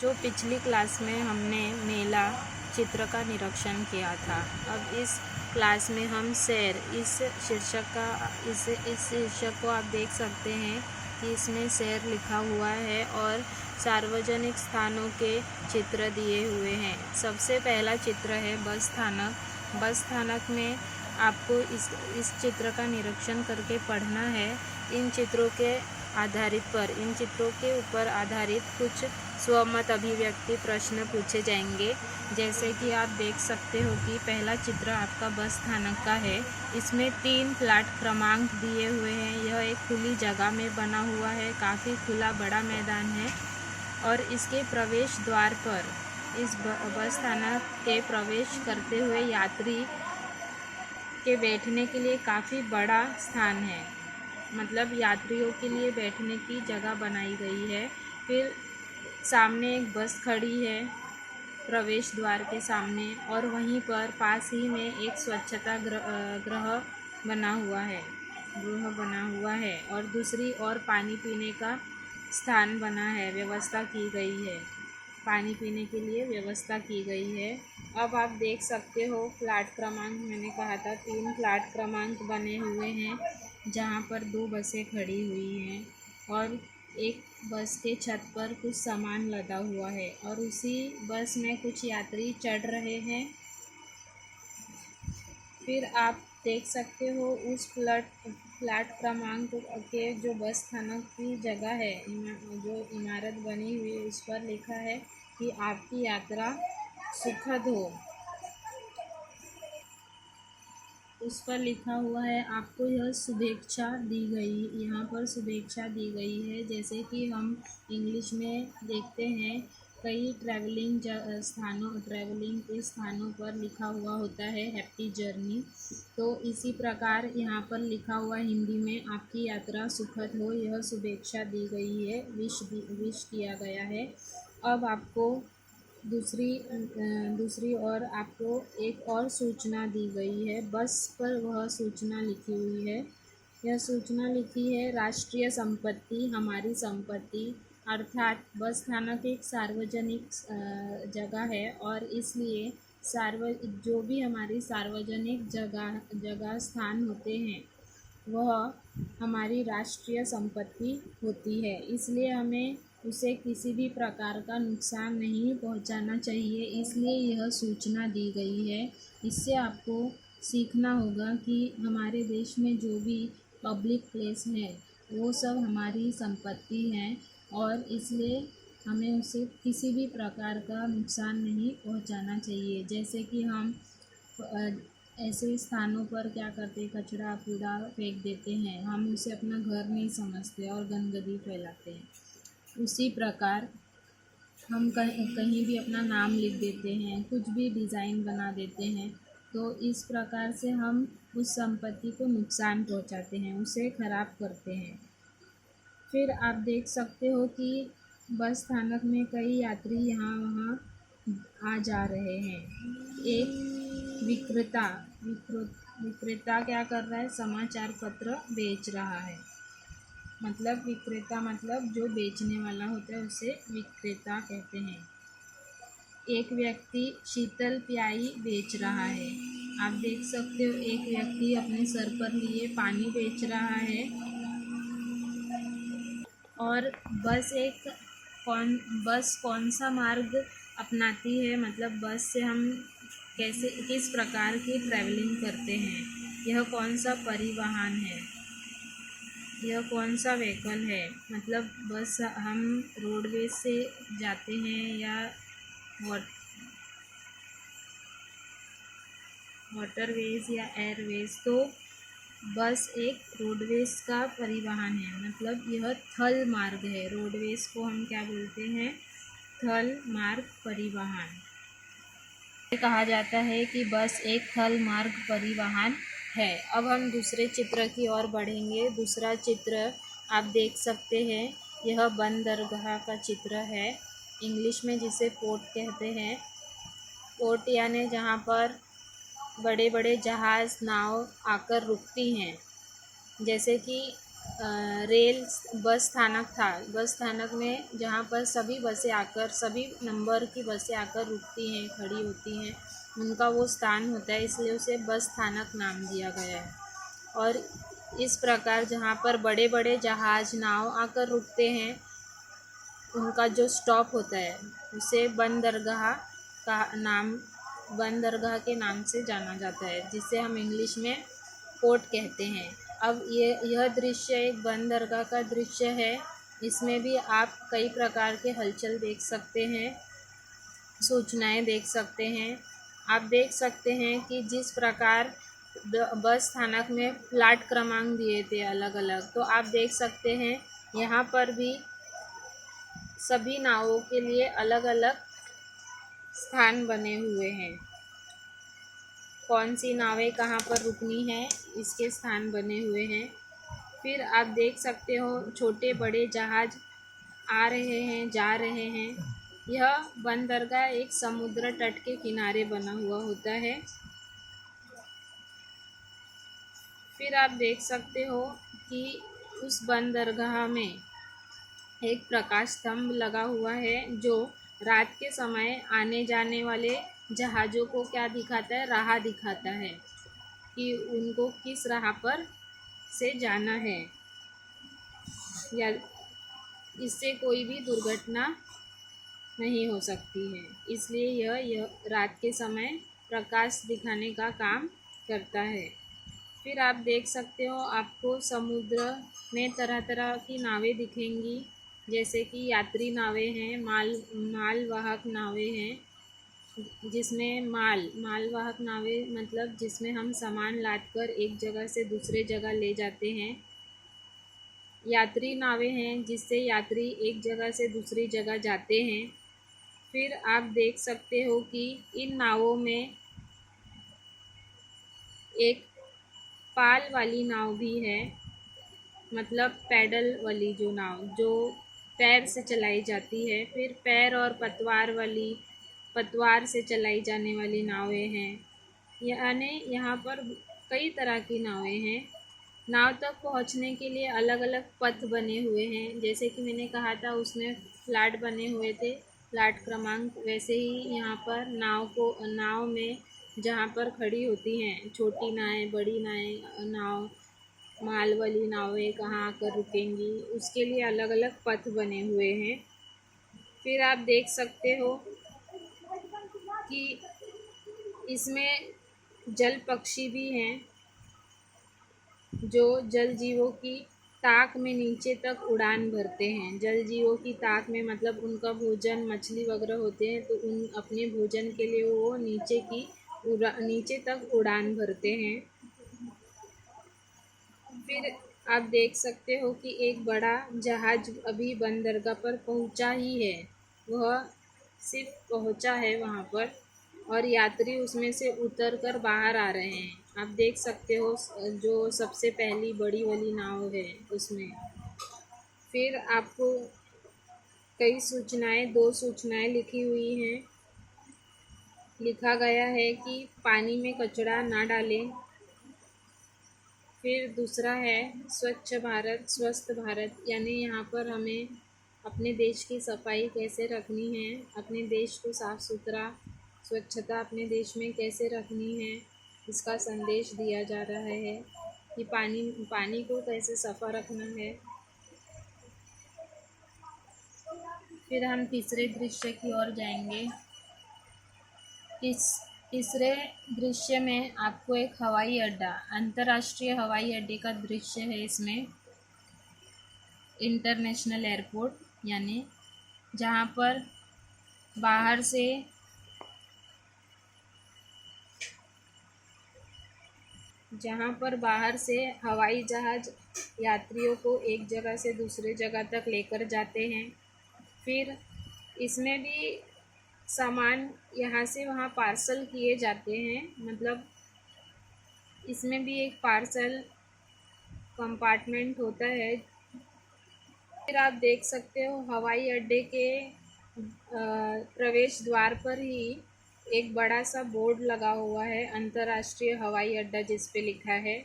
जो पिछली क्लास में हमने मेला चित्र का निरीक्षण किया था, अब इस क्लास में हम सैर इस शीर्षक को आप देख सकते हैं कि इसमें सैर लिखा हुआ है और सार्वजनिक स्थानों के चित्र दिए हुए हैं। सबसे पहला चित्र है बस स्थानक। बस स्थानक में आपको इस चित्र का निरीक्षण करके पढ़ना है। इन चित्रों के ऊपर आधारित कुछ स्वमत अभिव्यक्ति प्रश्न पूछे जाएंगे। जैसे कि आप देख सकते हो कि पहला चित्र आपका बस स्थानक का है। इसमें 3 प्लाट क्रमांक दिए हुए हैं। यह एक खुली जगह में बना हुआ है, काफ़ी खुला बड़ा मैदान है और इसके प्रवेश द्वार पर इस बस स्थानक के प्रवेश करते हुए यात्री के बैठने के लिए काफ़ी बड़ा स्थान है, मतलब यात्रियों के लिए बैठने की जगह बनाई गई है। फिर सामने एक बस खड़ी है प्रवेश द्वार के सामने और वहीं पर पास ही में एक स्वच्छता गृह बना हुआ है और दूसरी ओर पानी पीने का स्थान बना है, व्यवस्था की गई है, पानी पीने के लिए व्यवस्था की गई है। अब आप देख सकते हो प्लाट क्रमांक, मैंने कहा था 3 प्लाट क्रमांक बने हुए हैं जहाँ पर 2 बसें खड़ी हुई हैं और एक बस के छत पर कुछ सामान लदा हुआ है और उसी बस में कुछ यात्री चढ़ रहे हैं। फिर आप देख सकते हो उस प्लाट क्रमांक के जो बस स्थानक की जगह है, जो इमारत बनी हुई है, उस पर लिखा है कि आपकी यात्रा सुखद हो। उस पर लिखा हुआ है आपको यह शुभेच्छा दी गई, यहाँ पर शुभेच्छा दी गई है। जैसे कि हम इंग्लिश में देखते हैं कई ट्रैवलिंग के स्थानों पर लिखा हुआ होता है हैप्पी जर्नी, तो इसी प्रकार यहाँ पर लिखा हुआ हिंदी में आपकी यात्रा सुखद हो, यह शुभेच्छा दी गई है, विश किया गया है। अब आपको दूसरी ओर आपको एक और सूचना दी गई है। बस पर वह सूचना लिखी हुई है। यह सूचना लिखी है राष्ट्रीय संपत्ति हमारी संपत्ति, अर्थात बस स्थानक एक सार्वजनिक जगह है और इसलिए जो भी हमारी सार्वजनिक जगह स्थान होते हैं वह हमारी राष्ट्रीय संपत्ति होती है, इसलिए हमें उसे किसी भी प्रकार का नुकसान नहीं पहुंचाना चाहिए, इसलिए यह सूचना दी गई है। इससे आपको सीखना होगा कि हमारे देश में जो भी पब्लिक प्लेस है वो सब हमारी संपत्ति है और इसलिए हमें उसे किसी भी प्रकार का नुकसान नहीं पहुंचाना चाहिए। जैसे कि हम ऐसे स्थानों पर क्या करते, कचरा कूड़ा फेंक देते हैं, हम उसे अपना घर नहीं समझते और गंदगी फैलाते हैं। उसी प्रकार हम कहीं भी अपना नाम लिख देते हैं, कुछ भी डिज़ाइन बना देते हैं, तो इस प्रकार से हम उस संपत्ति को नुकसान पहुंचाते हैं, उसे ख़राब करते हैं। फिर आप देख सकते हो कि बस स्थानक में कई यात्री यहाँ वहाँ आ जा रहे हैं। एक विक्रेता क्या कर रहा है, समाचार पत्र बेच रहा है। मतलब विक्रेता मतलब जो बेचने वाला होता है उसे विक्रेता कहते हैं। एक व्यक्ति शीतल प्याई बेच रहा है। आप देख सकते हो एक व्यक्ति अपने सर पर लिए पानी बेच रहा है। और बस कौन सा मार्ग अपनाती है, मतलब बस से हम किस प्रकार की ट्रैवलिंग करते हैं, यह कौन सा परिवहन है, यह कौन सा व्हीकल है, मतलब बस हम रोडवेज से जाते हैं या वाटरवेज या एयरवेज। तो बस एक रोडवेज का परिवहन है, मतलब यह थल मार्ग है। रोडवेज को हम क्या बोलते हैं, थल मार्ग परिवहन। कहा जाता है कि बस एक थल मार्ग परिवहन है। अब हम दूसरे चित्र की ओर बढ़ेंगे। दूसरा चित्र आप देख सकते हैं, यह बंदरगाह का चित्र है, इंग्लिश में जिसे पोर्ट कहते हैं। पोर्ट यानी जहाँ पर बड़े बड़े जहाज़ नाव आकर रुकती हैं। जैसे कि रेल बस स्थानक था। बस स्थानक में जहाँ पर सभी बसें आकर, सभी नंबर की बसें आकर रुकती हैं, खड़ी होती हैं, उनका वो स्थान होता है, इसलिए उसे बस स्थानक नाम दिया गया है। और इस प्रकार जहाँ पर बड़े बड़े जहाज, नाव आकर रुकते हैं, उनका जो स्टॉप होता है उसे बंदरगाह के नाम से जाना जाता है, जिसे हम इंग्लिश में पोर्ट कहते हैं। अब यह दृश्य एक बंदरगाह का दृश्य है। इसमें भी आप कई प्रकार के हलचल देख सकते हैं, सूचनाएं देख सकते हैं। आप देख सकते हैं कि जिस प्रकार बस स्थानक में प्लाट क्रमांक दिए थे अलग अलग, तो आप देख सकते हैं यहाँ पर भी सभी नावों के लिए अलग अलग स्थान बने हुए हैं। कौन सी नावें कहाँ पर रुकनी है, इसके स्थान बने हुए हैं। फिर आप देख सकते हो छोटे बड़े जहाज आ रहे हैं, जा रहे हैं। यह बंदरगाह एक समुद्र तट के किनारे बना हुआ होता है। फिर आप देख सकते हो कि उस बंदरगाह में एक प्रकाश स्तंभ लगा हुआ है, जो रात के समय आने जाने वाले जहाज़ों को क्या दिखाता है, राह दिखाता है कि उनको किस राह पर से जाना है, या इससे कोई भी दुर्घटना नहीं हो सकती है। इसलिए यह रात के समय प्रकाश दिखाने का काम करता है। फिर आप देख सकते हो आपको समुद्र में तरह तरह की नावें दिखेंगी, जैसे कि यात्री नावें हैं, मालवाहक नावें हैं, जिसमें मालवाहक नावें मतलब जिसमें हम सामान लादकर एक जगह से दूसरे जगह ले जाते हैं। यात्री नावें हैं जिससे यात्री एक जगह से दूसरी जगह जाते हैं। फिर आप देख सकते हो कि इन नावों में एक पाल वाली नाव भी है, मतलब पैडल वाली जो नाव जो पैर से चलाई जाती है। फिर पैर और पतवार से चलाई जाने वाली नावें हैं। यानी यहाँ पर कई तरह की नावें हैं। नाव तक पहुँचने के लिए अलग अलग पथ बने हुए हैं, जैसे कि मैंने कहा था उसमें फ्लैट बने हुए थे, फ्लैट क्रमांक। वैसे ही यहाँ पर नाव में जहाँ पर खड़ी होती हैं छोटी नावें, बड़ी नाव, माल वाली नावें कहाँ आकर रुकेंगी, उसके लिए अलग अलग पथ बने हुए हैं। फिर आप देख सकते हो कि इसमें जल पक्षी भी हैं, जो जल जीवों की ताक में नीचे तक उड़ान भरते हैं। जल जीवों की ताक में मतलब उनका भोजन मछली वगैरह होते हैं, तो उन अपने भोजन के लिए वो नीचे तक उड़ान भरते हैं। फिर आप देख सकते हो कि एक बड़ा जहाज अभी बंदरगाह पर पहुंचा ही है, वह सिर्फ पहुंचा है वहां पर, और यात्री उसमें से उतर कर बाहर आ रहे हैं। आप देख सकते हो जो सबसे पहली बड़ी वाली नाव है उसमें। फिर आपको दो सूचनाएं लिखी हुई हैं। लिखा गया है कि पानी में कचरा ना डालें। फिर दूसरा है स्वच्छ भारत स्वस्थ भारत, यानी यहाँ पर हमें अपने देश की सफाई कैसे रखनी है, अपने देश को साफ़ सुथरा, स्वच्छता अपने देश में कैसे रखनी है, इसका संदेश दिया जा रहा है कि पानी को कैसे सफ़ा रखना है। फिर हम तीसरे दृश्य की ओर जाएंगे। इस तीसरे दृश्य में आपको एक हवाई अड्डा, अंतर्राष्ट्रीय हवाई अड्डे का दृश्य है। इसमें इंटरनेशनल एयरपोर्ट, यानी जहाँ पर बाहर से हवाई जहाज़ यात्रियों को एक जगह से दूसरे जगह तक लेकर जाते हैं। फिर इसमें भी सामान यहाँ से वहाँ पार्सल किए जाते हैं, मतलब इसमें भी एक पार्सल कंपार्टमेंट होता है। फिर आप देख सकते हो हवाई अड्डे के प्रवेश द्वार पर ही एक बड़ा सा बोर्ड लगा हुआ है, अंतर्राष्ट्रीय हवाई अड्डा जिस पे लिखा है।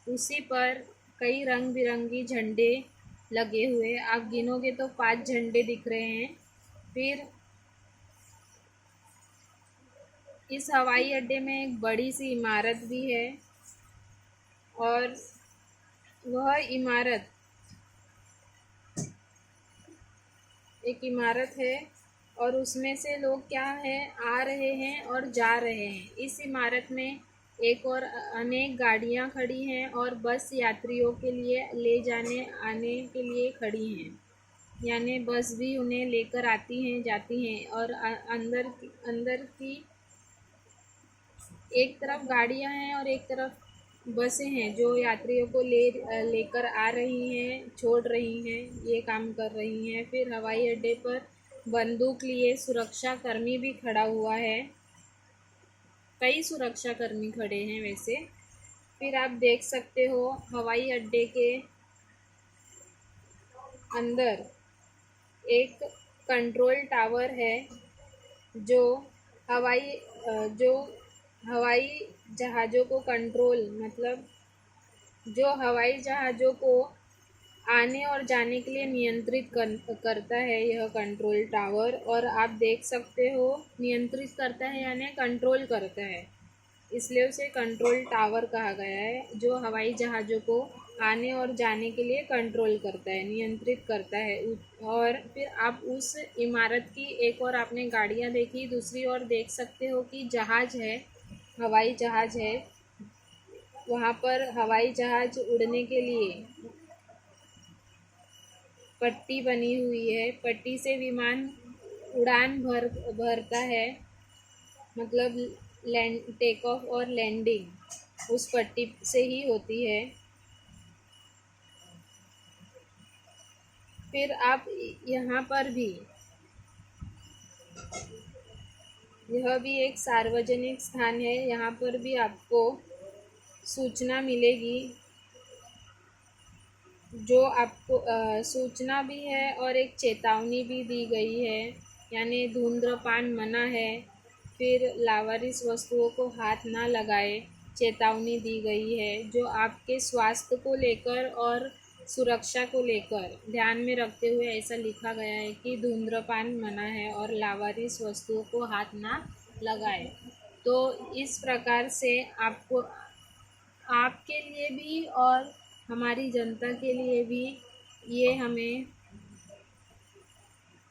उसी पर कई रंग बिरंगी झंडे लगे हुए, आप गिनोगे तो 5 झंडे दिख रहे हैं। फिर इस हवाई अड्डे में एक बड़ी सी इमारत भी है और वह इमारत एक इमारत है और उसमें से लोग क्या है आ रहे हैं और जा रहे हैं। इस इमारत में एक और अनेक गाड़ियां खड़ी हैं और बस यात्रियों के लिए ले जाने आने के लिए खड़ी हैं, यानी बस भी उन्हें लेकर आती हैं जाती हैं। और अंदर की एक तरफ गाड़ियां हैं और एक तरफ बसें हैं जो यात्रियों को लेकर आ रही हैं, छोड़ रही हैं, ये काम कर रही हैं। फिर हवाई अड्डे पर बंदूक लिए सुरक्षा कर्मी भी खड़ा हुआ है, कई सुरक्षा कर्मी खड़े हैं वैसे। फिर आप देख सकते हो हवाई अड्डे के अंदर एक कंट्रोल टावर है जो हवाई जो हवाई जहाज़ों को कंट्रोल मतलब जो हवाई जहाज़ों को आने और जाने के लिए नियंत्रित करता है यह कंट्रोल टावर। और आप देख सकते हो नियंत्रित करता है यानी कंट्रोल करता है, इसलिए उसे कंट्रोल टावर कहा गया है, जो हवाई जहाज़ों को आने और जाने के लिए कंट्रोल करता है, नियंत्रित करता है। और फिर आप उस इमारत की एक और आपने गाड़ियाँ देखी, दूसरी ओर देख सकते हो कि जहाज़ है, हवाई जहाज़ है। वहाँ पर हवाई जहाज़ उड़ने के लिए पट्टी बनी हुई है, पट्टी से विमान उड़ान भरता है, मतलब टेक ऑफ और लैंडिंग उस पट्टी से ही होती है। फिर आप यहाँ पर भी यह भी एक सार्वजनिक स्थान है, यहाँ पर भी आपको सूचना मिलेगी, जो आपको सूचना भी है और एक चेतावनी भी दी गई है, यानी धूम्रपान मना है। फिर लावारिस वस्तुओं को हाथ ना लगाए, चेतावनी दी गई है, जो आपके स्वास्थ्य को लेकर और सुरक्षा को लेकर ध्यान में रखते हुए ऐसा लिखा गया है कि धूम्रपान मना है और लावारिस वस्तुओं को हाथ ना लगाए। तो इस प्रकार से आपको आपके लिए भी और हमारी जनता के लिए भी ये हमें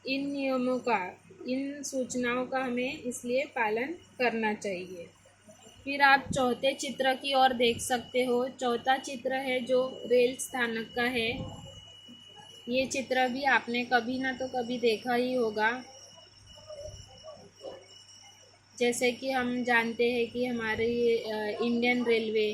इन नियमों का, इन सूचनाओं का हमें इसलिए पालन करना चाहिए। फिर आप चौथे चित्र की ओर देख सकते हो। चौथा चित्र है जो रेल स्थानक का है। ये चित्र भी आपने कभी ना तो कभी देखा ही होगा। जैसे कि हम जानते हैं कि हमारी इंडियन रेलवे,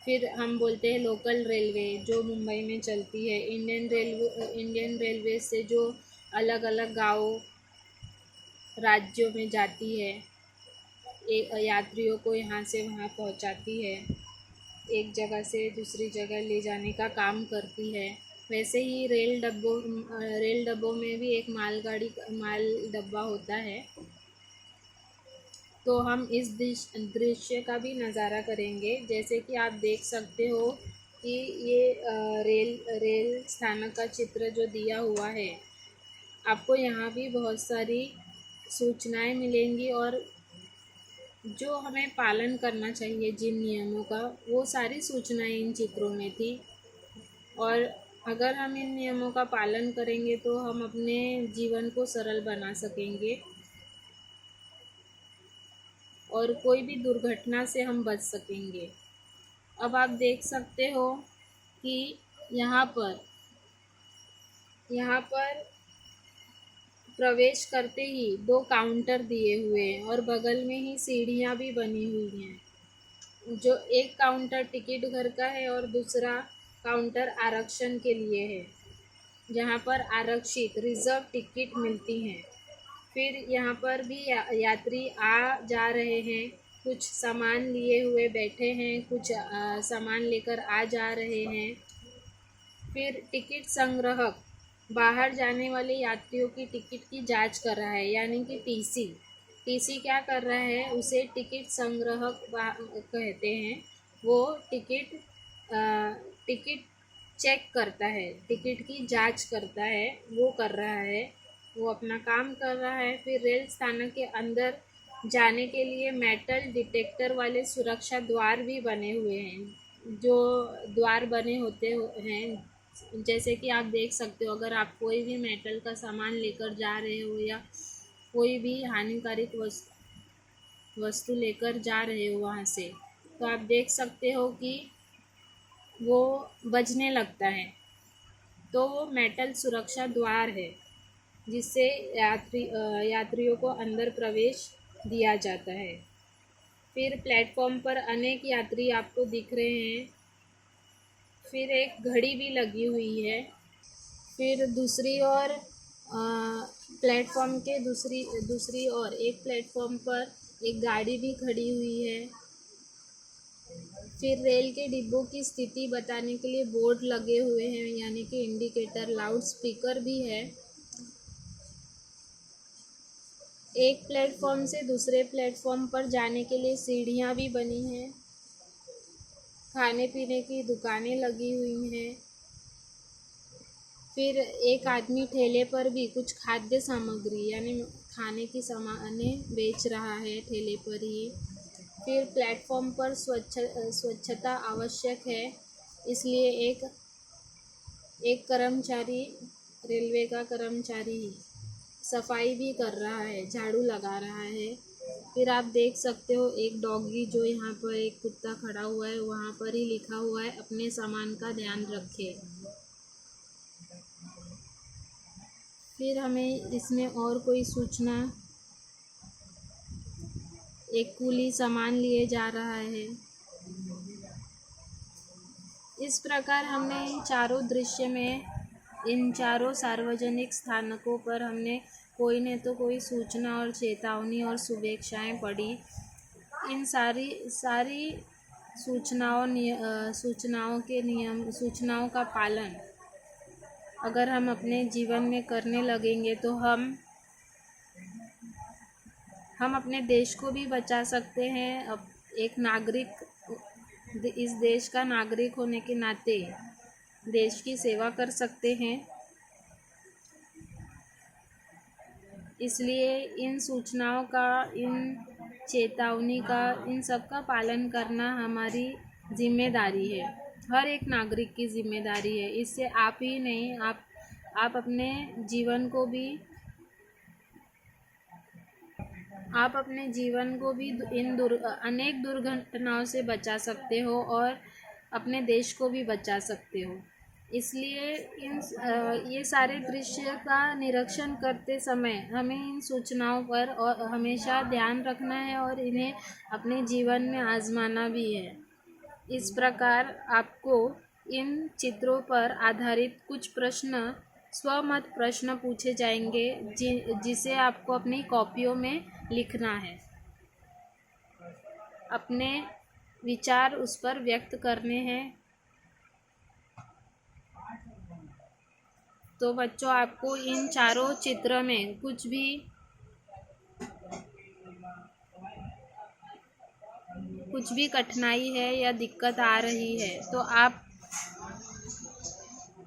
फिर हम बोलते हैं लोकल रेलवे जो मुंबई में चलती है, इंडियन रेलवे से जो अलग अलग गाँव राज्यों में जाती है, यात्रियों को यहाँ से वहाँ पहुँचाती है, एक जगह से दूसरी जगह ले जाने का काम करती है। वैसे ही रेल डब्बों में भी एक माल डब्बा होता है। तो हम इस दृश्य का भी नज़ारा करेंगे। जैसे कि आप देख सकते हो कि ये रेल स्थानक का चित्र जो दिया हुआ है, आपको यहाँ भी बहुत सारी सूचनाएं मिलेंगी और जो हमें पालन करना चाहिए जिन नियमों का, वो सारी सूचनाएं इन चित्रों में थी। और अगर हम इन नियमों का पालन करेंगे तो हम अपने जीवन को सरल बना सकेंगे और कोई भी दुर्घटना से हम बच सकेंगे। अब आप देख सकते हो कि यहाँ पर प्रवेश करते ही 2 काउंटर दिए हुए हैं और बगल में ही सीढ़ियाँ भी बनी हुई हैं। जो एक काउंटर टिकट घर का है और दूसरा काउंटर आरक्षण के लिए है, जहाँ पर आरक्षित रिजर्व टिकट मिलती हैं। फिर यहाँ पर भी यात्री आ जा रहे हैं, कुछ सामान लिए हुए बैठे हैं, कुछ सामान लेकर आ जा रहे हैं। फिर टिकट संग्राहक बाहर जाने वाले यात्रियों की टिकट की जांच कर रहा है, यानी कि टीसी क्या कर रहा है, उसे टिकट संग्राहक कहते हैं। वो टिकट चेक करता है, टिकट की जांच करता है, वो कर रहा है, वो अपना काम कर रहा है। फिर रेल स्थानक के अंदर जाने के लिए मेटल डिटेक्टर वाले सुरक्षा द्वार भी बने हुए हैं। जो द्वार बने होते हैं, जैसे कि आप देख सकते हो, अगर आप कोई भी मेटल का सामान लेकर जा रहे हो या कोई भी हानिकारक वस्तु लेकर जा रहे हो वहाँ से, तो आप देख सकते हो कि वो बजने लगता है। तो वो मेटल सुरक्षा द्वार है जिससे यात्रियों को अंदर प्रवेश दिया जाता है। फिर प्लेटफॉर्म पर अनेक यात्री आपको दिख रहे हैं। फिर एक घड़ी भी लगी हुई है। फिर दूसरी ओर प्लेटफॉर्म के दूसरी ओर एक प्लेटफॉर्म पर एक गाड़ी भी खड़ी हुई है। फिर रेल के डिब्बों की स्थिति बताने के लिए बोर्ड लगे हुए हैं, यानी कि इंडिकेटर, लाउड स्पीकर भी है। एक प्लेटफॉर्म से दूसरे प्लेटफॉर्म पर जाने के लिए सीढ़ियाँ भी बनी हैं। खाने पीने की दुकानें लगी हुई हैं। फिर एक आदमी ठेले पर भी कुछ खाद्य सामग्री यानी खाने की सामानें बेच रहा है ठेले पर ही। फिर प्लेटफॉर्म पर स्वच्छता आवश्यक है, इसलिए एक कर्मचारी, रेलवे का कर्मचारी सफाई भी कर रहा है, झाड़ू लगा रहा है। फिर आप देख सकते हो एक डॉगी, जो यहाँ पर एक कुत्ता खड़ा हुआ है, वहाँ पर ही लिखा हुआ है अपने सामान का ध्यान रखे। फिर हमें इसमें और कोई सूचना, एक कुली सामान लिए जा रहा है। इस प्रकार हमने इन चारों दृश्य में, इन चारों सार्वजनिक स्थानकों पर हमने कोई न तो कोई सूचना और चेतावनी और शुभेच्छाएँ पढ़ी। इन सारी सूचनाओं का पालन अगर हम अपने जीवन में करने लगेंगे तो हम अपने देश को भी बचा सकते हैं। अब एक नागरिक, इस देश का नागरिक होने के नाते देश की सेवा कर सकते हैं। इसलिए इन सूचनाओं का, इन चेतावनी का, इन सब का पालन करना हमारी जिम्मेदारी है, हर एक नागरिक की जिम्मेदारी है। इससे आप ही नहीं, आप अपने जीवन को भी, इन अनेक दुर्घटनाओं से बचा सकते हो और अपने देश को भी बचा सकते हो। इसलिए ये सारे दृश्य का निरीक्षण करते समय हमें इन सूचनाओं पर और हमेशा ध्यान रखना है और इन्हें अपने जीवन में आजमाना भी है। इस प्रकार आपको इन चित्रों पर आधारित कुछ प्रश्न, स्वमत प्रश्न पूछे जाएंगे, जिसे आपको अपनी कॉपियों में लिखना है। अपने विचार उस पर व्यक्त करने हैं। तो बच्चों, आपको इन चारों चित्र में कुछ भी कठिनाई है या दिक्कत आ रही है तो आप